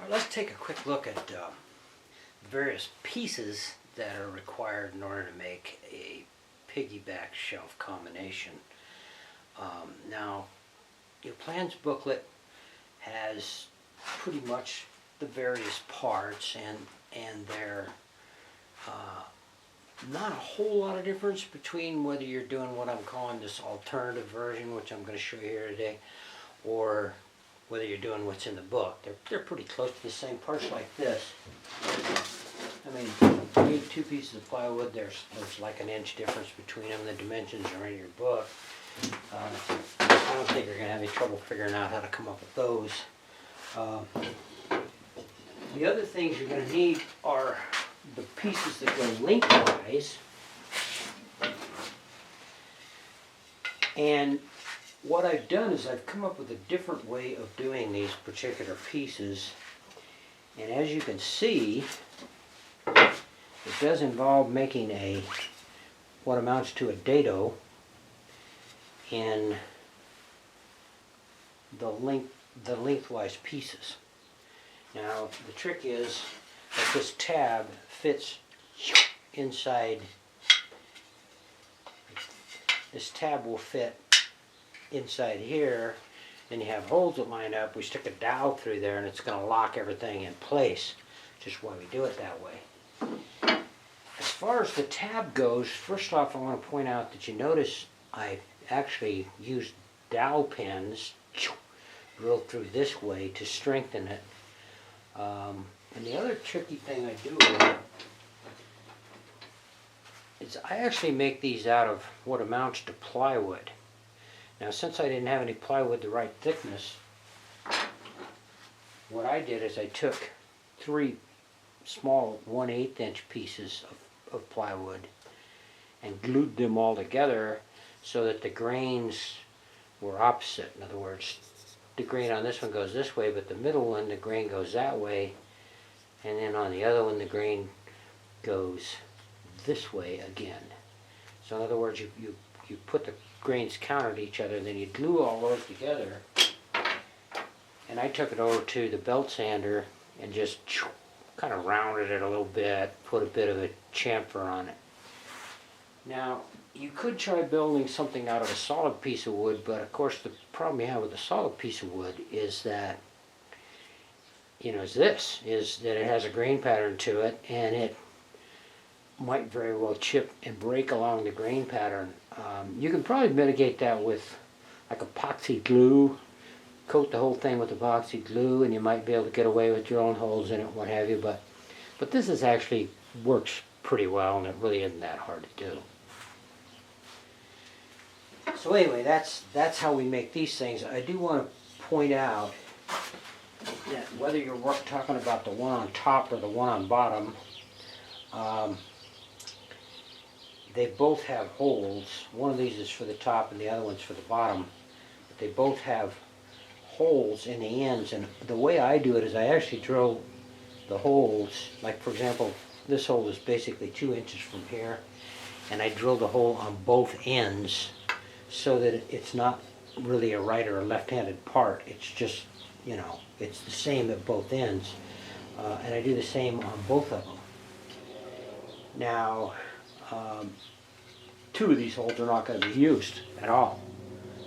Alright, let's take a quick look at various pieces that are required in order to make a piggyback shelf combination. Now, your plans booklet has pretty much the various parts, and they're not a whole lot of difference between whether you're doing what I'm calling this alternative version, which I'm going to show you here today, or whether you're doing what's in the book. They're pretty close to the same parts like this. I mean, you need two pieces of plywood, there's like an inch difference between them. The dimensions are in your book. I don't think you're going to have any trouble figuring out how to come up with those. The other things you're going to need are the pieces that go lengthwise. And what I've done is I've come up with a different way of doing these particular pieces. And as you can see, it does involve making what amounts to a dado in the lengthwise pieces. Now the trick is that this tab fits inside. This tab will fit inside here, and you have holes that line up. We stick a dowel through there and it's going to lock everything in place, just why we do it that way. As far as the tab goes, first off I want to point out that you notice I actually used dowel pins drilled through this way to strengthen it. And the other tricky thing I do is I actually make these out of what amounts to plywood. Now, since I didn't have any plywood the right thickness, what I did is I took 3 small 1/8 inch pieces of plywood and glued them all together so that the grains were opposite. In other words, the grain on this one goes this way, but the middle one, the grain goes that way, and then on the other one, the grain goes this way again. So in other words, you put the grains counter to each other, and then you glue all those together. And I took it over to the belt sander and just kind of rounded it a little bit, put a bit of a chamfer on it. Now, you could try building something out of a solid piece of wood, but of course the problem you have with a solid piece of wood is that, is that it has a grain pattern to it, and it might very well chip and break along the grain pattern. You can probably mitigate that with like epoxy glue. Coat the whole thing with epoxy glue, and you might be able to get away with drilling holes in it, what have you. But this is actually works pretty well, and it really isn't that hard to do. So anyway, that's how we make these things. I do want to point out that whether you're talking about the one on top or the one on bottom, they both have holes. One of these is for the top and the other one's for the bottom. But they both have holes in the ends, and the way I do it is I actually drill the holes. Like, for example, this hole is basically 2 inches from here, and I drilled a hole on both ends so that it's not really a right or a left-handed part. It's just, it's the same at both ends. And I do the same on both of them. Now, 2 of these holes are not going to be used at all.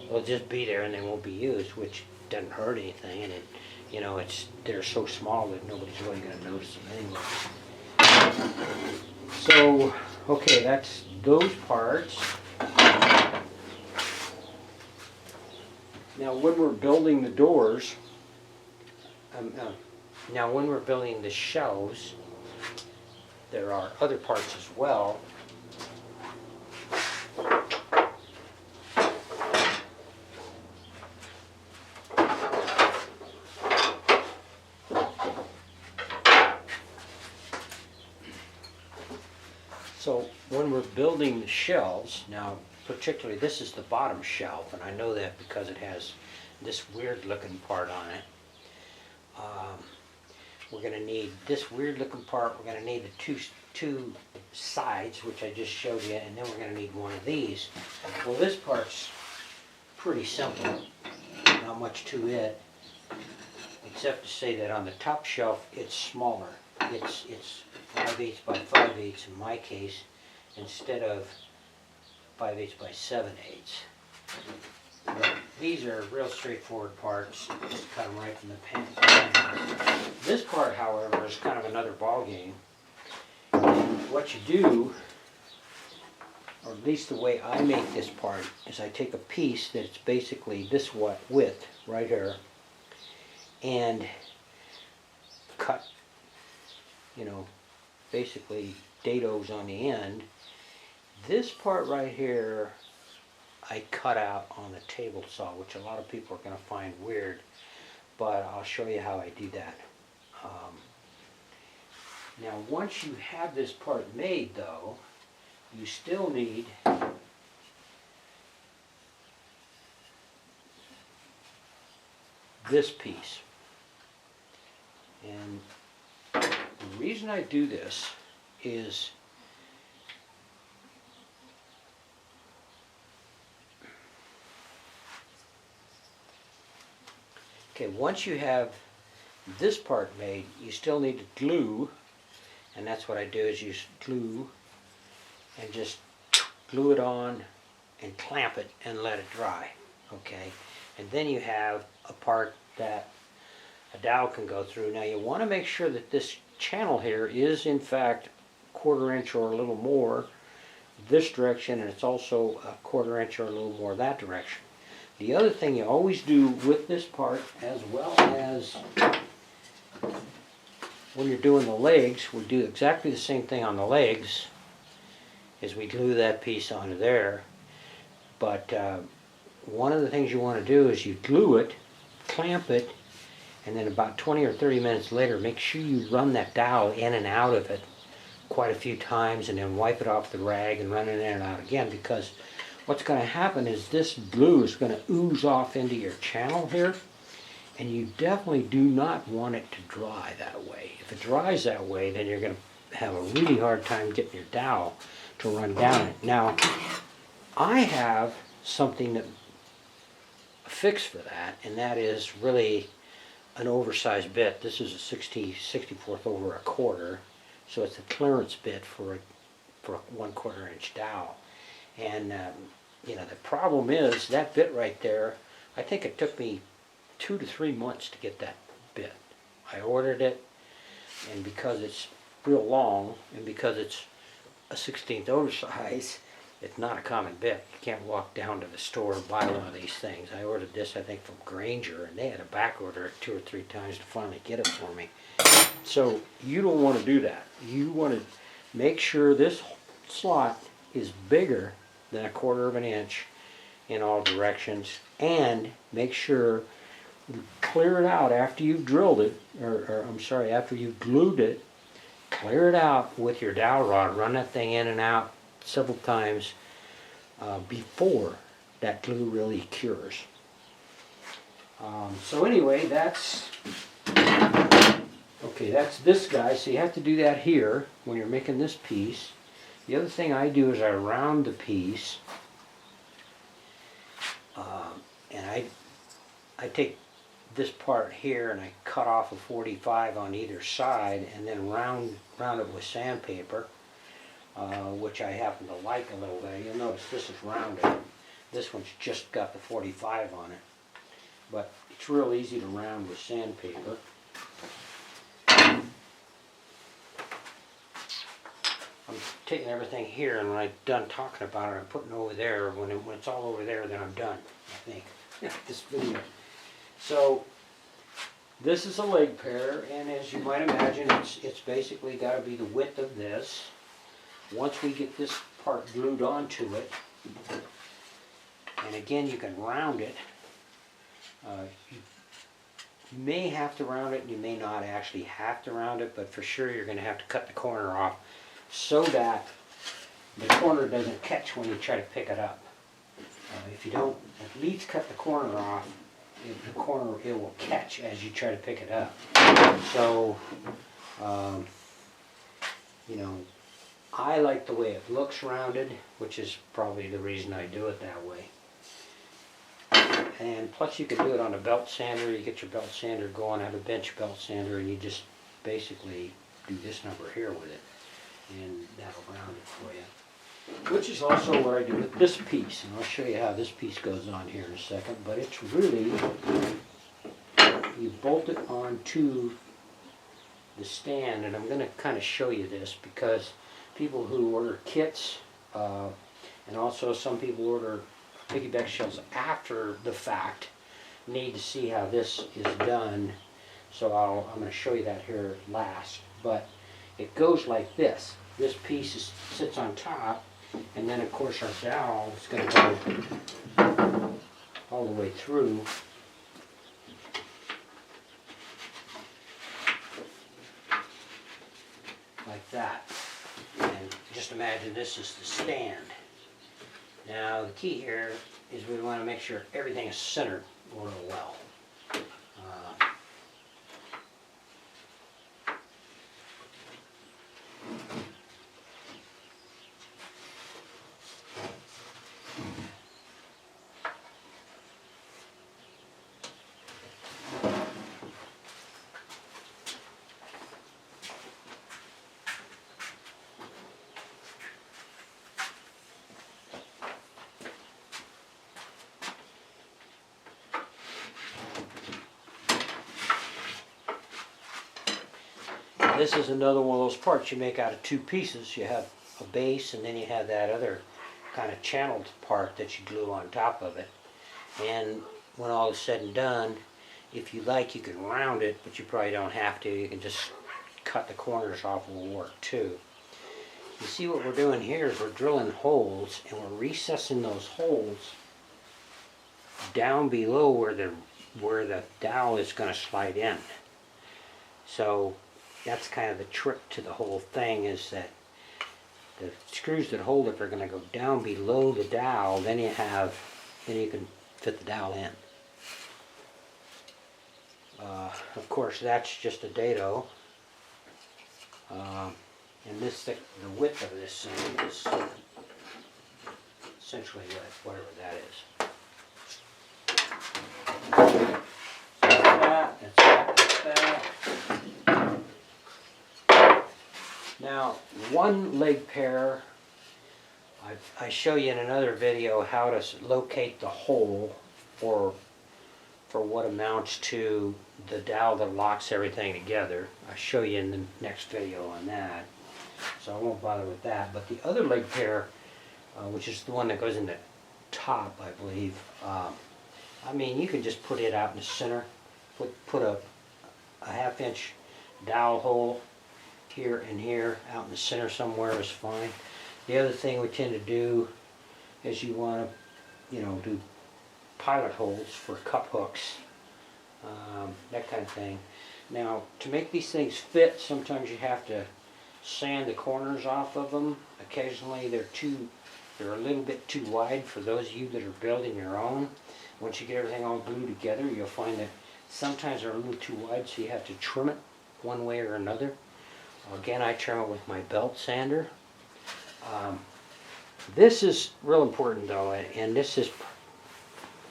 They'll just be there and they won't be used, which doesn't hurt anything, and they're so small that nobody's really going to notice them anyway. So, okay, that's those parts. Now, when we're building the doors, now when we're building the shelves, there are other parts as well. So when we're building the shelves, now particularly this is the bottom shelf, and I know that because it has this weird looking part on it. We're going to need this weird looking part. We're going to need the two sides, which I just showed you, and then we're going to need one of these. Well, this part's pretty simple, not much to it. except to say that on the top shelf it's smaller. It's 5/8 by 5/8 in my case, instead of 5/8 by 7/8. But these are real straightforward parts. Just cut them right from the pan. This part, however, is kind of another ball game. And what you do, or at least the way I make this part, is I take a piece that's basically this width right here and cut, you know, basically dados on the end. This part right here I cut out on the table saw, which a lot of people are going to find weird, but I'll show you how I do that. Now once you have this part made though, you still need this piece. And the reason I do this is once you have this part made, you still need to glue, and that's what I do, is use glue and just glue it on and clamp it and let it dry, okay? And then you have a part that a dowel can go through. Now you want to make sure that this channel here is in fact 1/4 inch or a little more this direction, and it's also a 1/4 inch or a little more that direction. The other thing you always do with this part, as well as when you're doing the legs, we do exactly the same thing on the legs, is we glue that piece onto there. But one of the things you want to do is you glue it, clamp it, and then about 20 or 30 minutes later, make sure you run that dowel in and out of it quite a few times, and then wipe it off the rag and run it in and out again, because what's going to happen is this glue is going to ooze off into your channel here, and you definitely do not want it to dry that way. If it dries that way, then you're going to have a really hard time getting your dowel to run down it. Now, I have something that a fix for that, and that is really an oversized bit. This is a 64th over 1/4, so it's a clearance bit for a 1/4 inch dowel. And you know, the problem is that bit right there, I think it took me 2 to 3 months to get that bit. I ordered it, and because it's real long, and because it's a 1/16 oversize, it's not a common bit. You can't walk down to the store and buy one of these things. I ordered this, I think, from Granger, and they had to back order it 2 or 3 times to finally get it for me. So you don't want to do that. You want to make sure this slot is bigger than 1/4 inch in all directions, and make sure you clear it out after you've drilled it, or I'm sorry, after you've glued it. Clear it out with your dowel rod. Run that thing in and out several times before that glue really cures. So anyway, that's this guy. So you have to do that here when you're making this piece. The other thing I do is I round the piece, and I take this part here and I cut off a 45 on either side, and then round it with sandpaper, which I happen to like a little bit. You'll notice this is rounded. This one's just got the 45 on it, but it's real easy to round with sandpaper. I'm taking everything here, and when I'm done talking about it, I'm putting it over there. When it's all over there, then I'm done, I think, this video. So this is a leg pair, and as you might imagine, it's basically got to be the width of this. Once we get this part glued onto it, and again, you can round it. You may have to round it, and you may not actually have to round it, but for sure you're going to have to cut the corner off so that the corner doesn't catch when you try to pick it up. If you don't at least cut the corner off, the corner it will catch as you try to pick it up. So, you know, I like the way it looks rounded, which is probably the reason I do it that way. And plus you can do it on a belt sander. You get your belt sander going out, a bench belt sander, and you just basically do this number here with it, and that'll round it for you. Which is also what I do with this piece, and I'll show you how this piece goes on here in a second. But it's really, you bolt it onto the stand, and I'm going to kind of show you this because people who order kits, and also some people order Piggy Back shells after the fact, need to see how this is done. So I'm going to show you that here last. But it goes like this. This piece sits on top, and then of course our dowel is going to go all the way through. Like that. And just imagine this is the stand. Now the key here is we want to make sure everything is centered real well. This is another one of those parts you make out of two pieces. You have a base, and then you have that other kind of channeled part that you glue on top of it. And when all is said and done, if you like, you can round it, but you probably don't have to. You can just cut the corners off, and will work too. You see what we're doing here is we're drilling holes, and we're recessing those holes down below where the dowel is going to slide in. So that's kind of the trick to the whole thing, is that the screws that hold it are going to go down below the dowel. Then you can fit the dowel in. Of course, that's just a dado, and the width of this thing is essentially whatever that is. That's that. Now, one leg pair, I show you in another video how to locate the hole for what amounts to the dowel that locks everything together. I'll show you in the next video on that, so I won't bother with that. But the other leg pair, which is the one that goes in the top, I believe, I mean, you can just put it out in the center, put a half-inch dowel hole here and here, out in the center somewhere is fine. The other thing we tend to do is you want to, do pilot holes for cup hooks, that kind of thing. Now, to make these things fit, sometimes you have to sand the corners off of them. Occasionally they're a little bit too wide for those of you that are building your own. Once you get everything all glued together, you'll find that sometimes they're a little too wide, so you have to trim it one way or another. Again, I trim it with my belt sander. This is real important though, and this is,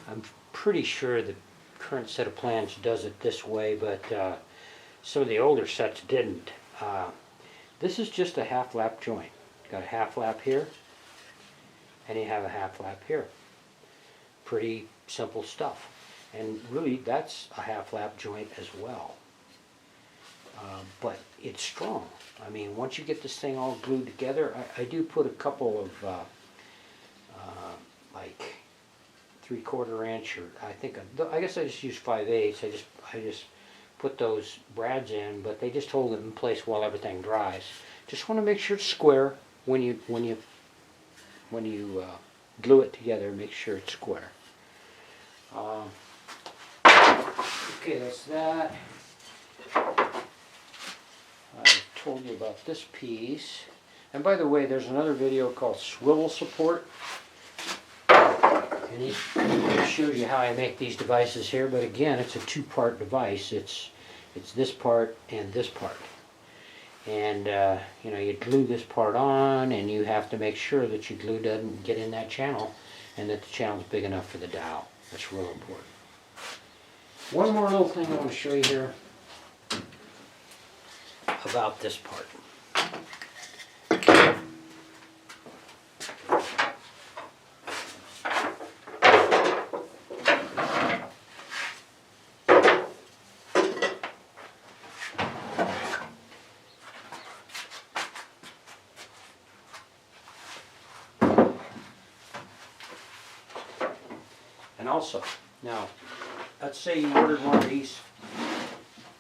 I'm pretty sure the current set of plans does it this way, but some of the older sets didn't. This is just a half lap joint. Got a half lap here, and you have a half lap here. Pretty simple stuff. And really, that's a half lap joint as well. But it's strong. I mean, once you get this thing all glued together, I do put a couple of like 3/4 inch, or I guess I just use 5/8. I just put those brads in, but they just hold it in place while everything dries. Just want to make sure it's square when you glue it together. Make sure it's square. Okay, that's that. I told you about this piece. And by the way, there's another video called Swivel Support. And it shows you how I make these devices here. But again, it's a two-part device. It's this part and this part. And you glue this part on, and you have to make sure that your glue doesn't get in that channel, and that the channel is big enough for the dowel. That's real important. One more little thing I want to show you here about this part. And also, now, let's say you ordered one of these,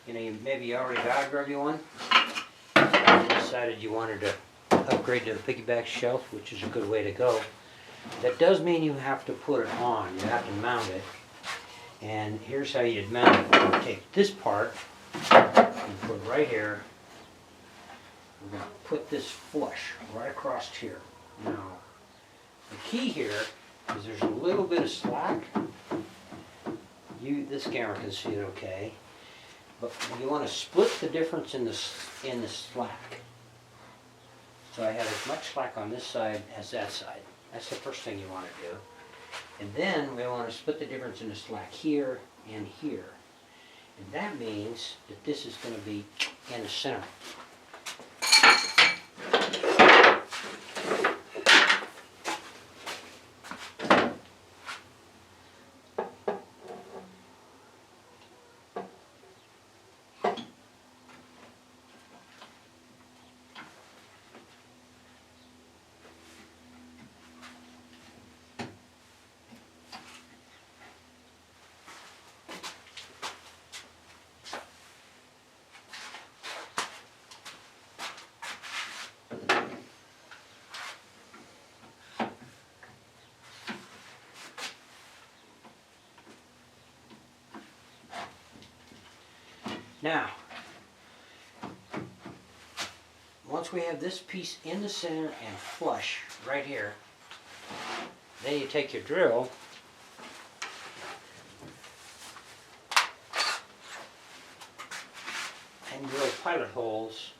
maybe you already got a grubby one, and you decided you wanted to upgrade to the Piggy Back shelf, which is a good way to go. That does mean you have to put it on, you have to mount it. And here's how you'd mount it. You take this part, and put it right here. We're going to put this flush right across here. Now, the key here is there's a little bit of slack. This camera can see it okay, but you want to split the difference in the slack. So I have as much slack on this side as that side. That's the first thing you want to do. And then we want to split the difference in the slack here and here. And that means that this is going to be in the center. Now, once we have this piece in the center and flush right here, then you take your drill and drill pilot holes .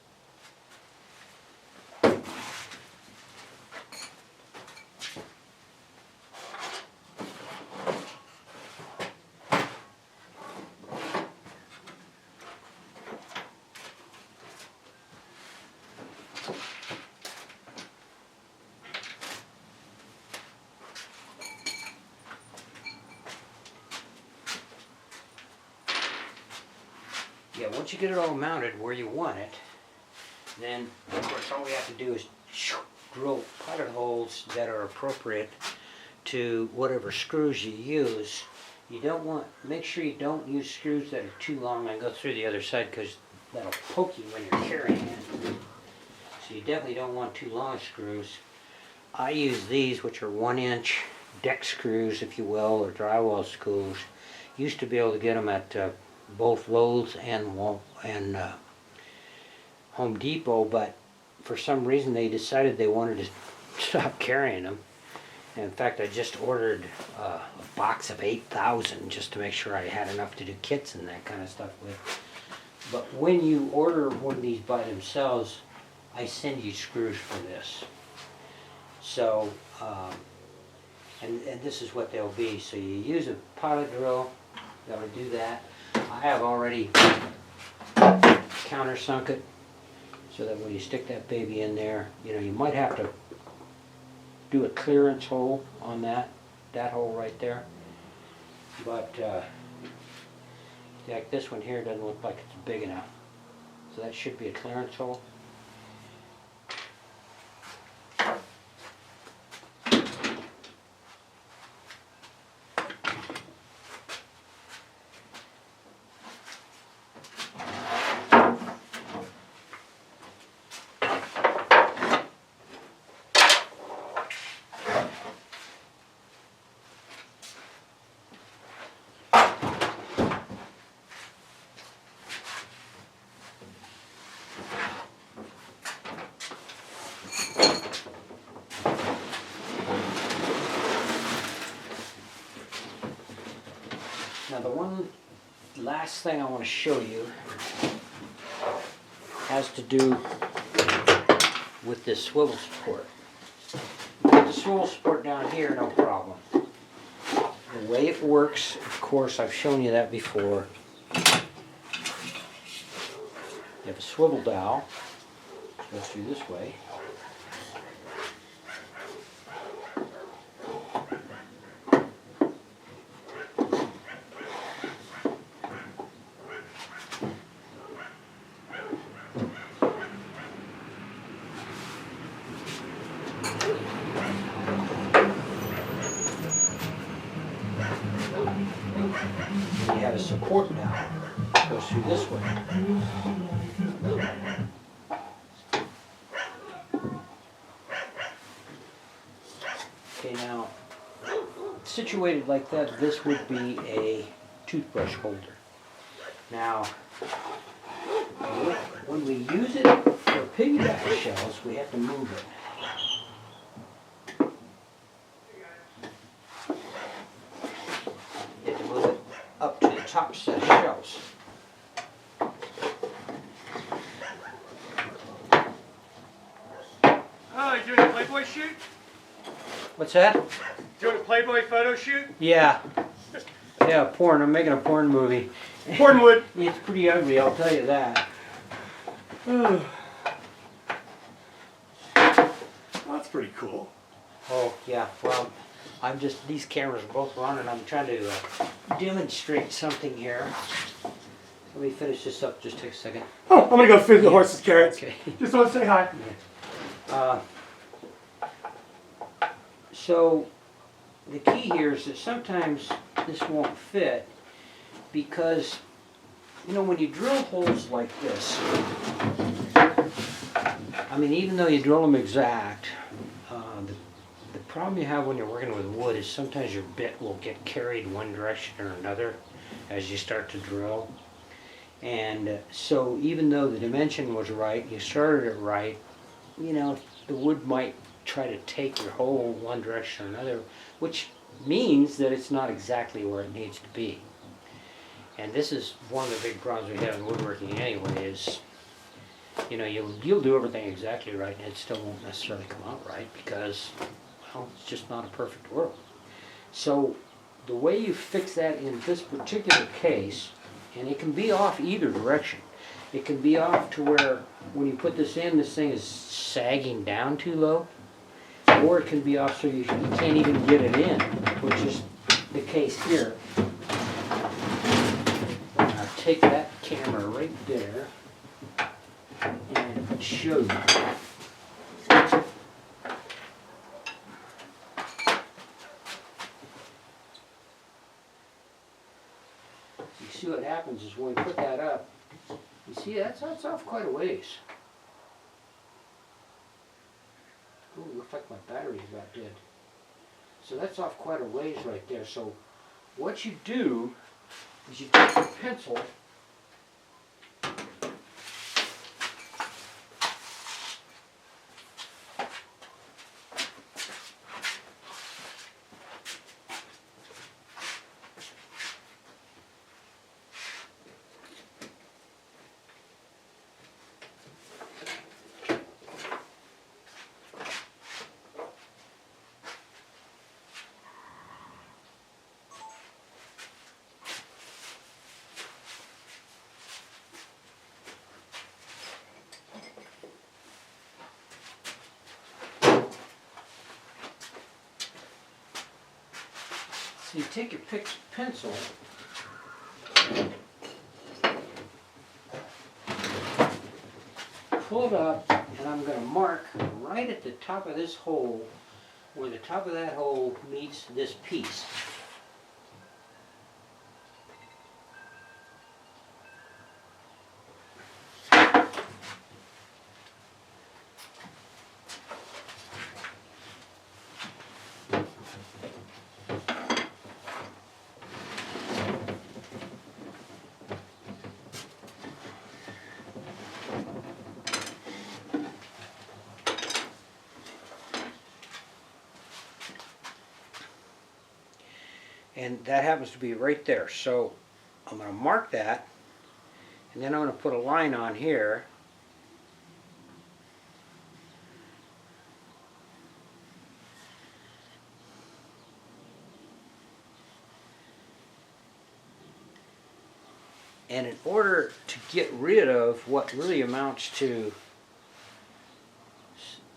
Yeah, once you get it all mounted where you want it, then of course all we have to do is drill pilot holes that are appropriate to whatever screws you use. You don't want, make sure you don't use screws that are too long and go through the other side, because that'll poke you when you're carrying it. So you definitely don't want too long screws. I use these, which are 1-inch deck screws, if you will, or drywall screws. Used to be able to get them at both Lowe's and Home Depot, but for some reason they decided they wanted to stop carrying them. And in fact, I just ordered a box of 8,000 just to make sure I had enough to do kits and that kind of stuff with. But when you order one of these by themselves, I send you screws for this. So, and this is what they'll be. So you use a pilot drill that would do that. I have already countersunk it so that when you stick that baby in there, you might have to do a clearance hole on that hole right there. But like this one here doesn't look like it's big enough. So that should be a clearance hole. Now the one last thing I want to show you has to do with this swivel support. Put the swivel support down here, no problem. the way it works, of course, I've shown you that before. You have a swivel dowel, which goes through this way. And you have a support dowel that goes through this way. Okay, now, situated like that, this would be a toothbrush holder. Now, when we use it for piggyback shells, we have to move it. You have to move it up to the top set of shelves. Oh, you doing a Playboy shoot? What's that? Doing a Playboy photo shoot? Yeah. Yeah, porn. I'm making a porn movie. Pornwood. It's pretty ugly, I'll tell you that. Oh, that's pretty cool. Oh, yeah, well, these cameras are both running. I'm trying to demonstrate something here. Let me finish this up, just take a second. Oh, I'm gonna go feed the horses carrots. Okay. Just want to say hi. So, the key here is that sometimes this won't fit because, you know, when you drill holes like this, I mean, even though you drill them exact, the problem you have when you're working with wood is sometimes your bit will get carried one direction or another as you start to drill. And so even though the dimension was right, you started it right, you know, the wood might try to take your hole one direction or another, which means that it's not exactly where it needs to be. And this is one of the big problems we have in woodworking anyway is, you know, you'll do everything exactly right and it still won't necessarily come out right because, well, it's just not a perfect world. So the way you fix that in this particular case, and it can be off either direction. It can be off to where when you put this in, this thing is sagging down too low, or it can be off so you can't even get it in, which is the case here. I'll take that camera right there and show you. You see what happens is when we put that up, you see that's off quite a ways. Ooh, looks like my battery's about dead. So that's off quite a ways right there. So what you do is you take your pencil So you take your pencil, pull it up, and I'm going to mark right at the top of this hole where the top of that hole meets this piece. And that happens to be right there. So I'm going to mark that, and then I'm going to put a line on here. And in order to get rid of what really amounts to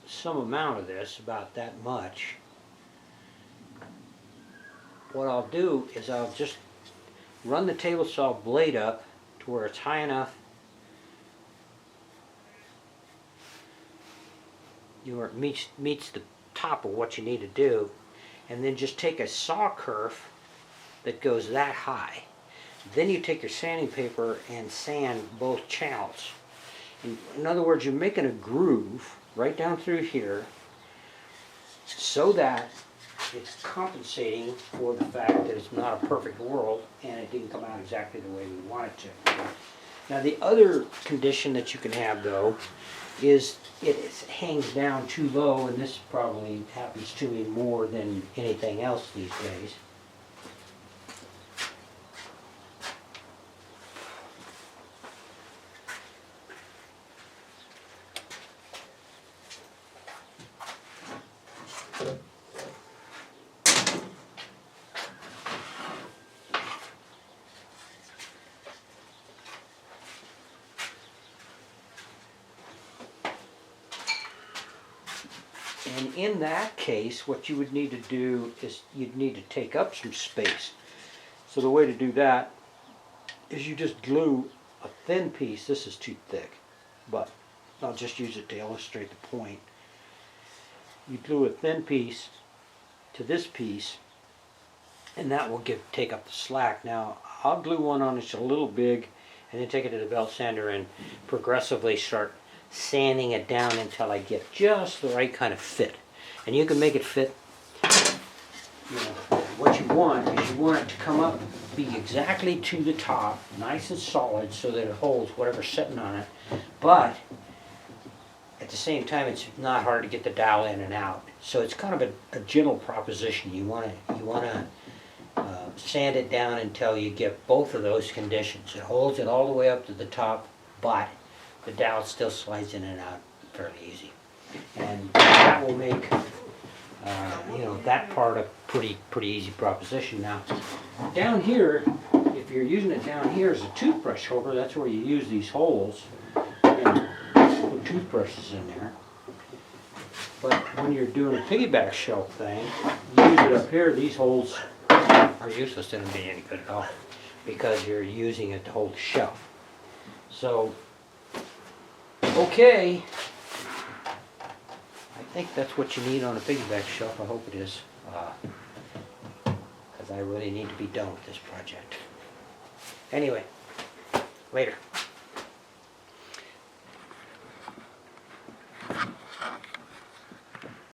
some amount of this, about that much, what I'll do is I'll just run the table saw blade up to where it's high enough where it meets the top of what you need to do, and then just take a saw kerf that goes that high. Then you take your sanding paper and sand both channels. In other words, you're making a groove right down through here so that it's compensating for the fact that it's not a perfect world and it didn't come out exactly the way we want it to. Now the other condition that you can have, though, is it hangs down too low, and this probably happens to me more than anything else these days. And in that case, what you would need to do is you'd need to take up some space. So the way to do that is you just glue a thin piece. This is too thick, but I'll just use it to illustrate the point. You glue a thin piece to this piece, and that will take up the slack. Now, I'll glue one on that's a little big, and then take it to the belt sander and progressively start sanding it down until I get just the right kind of fit. And you can make it fit, you know, what you want is you want it to come up, be exactly to the top, nice and solid, so that it holds whatever's sitting on it. But at the same time, it's not hard to get the dowel in and out. So it's kind of a gentle proposition. You want to sand it down until you get both of those conditions. It holds it all the way up to the top, but the dowel still slides in and out fairly easy. And that will make you know, that part a pretty easy proposition. Now, down here, if you're using it down here as a toothbrush holder, that's where you use these holes and put toothbrushes in there. But when you're doing a piggyback shelf thing, you use it up here. These holes are useless. They don't do any good at all because you're using it to hold the shelf. So, okay. I think that's what you need on a piggyback shelf. I hope it is, because I really need to be done with this project. Anyway, later.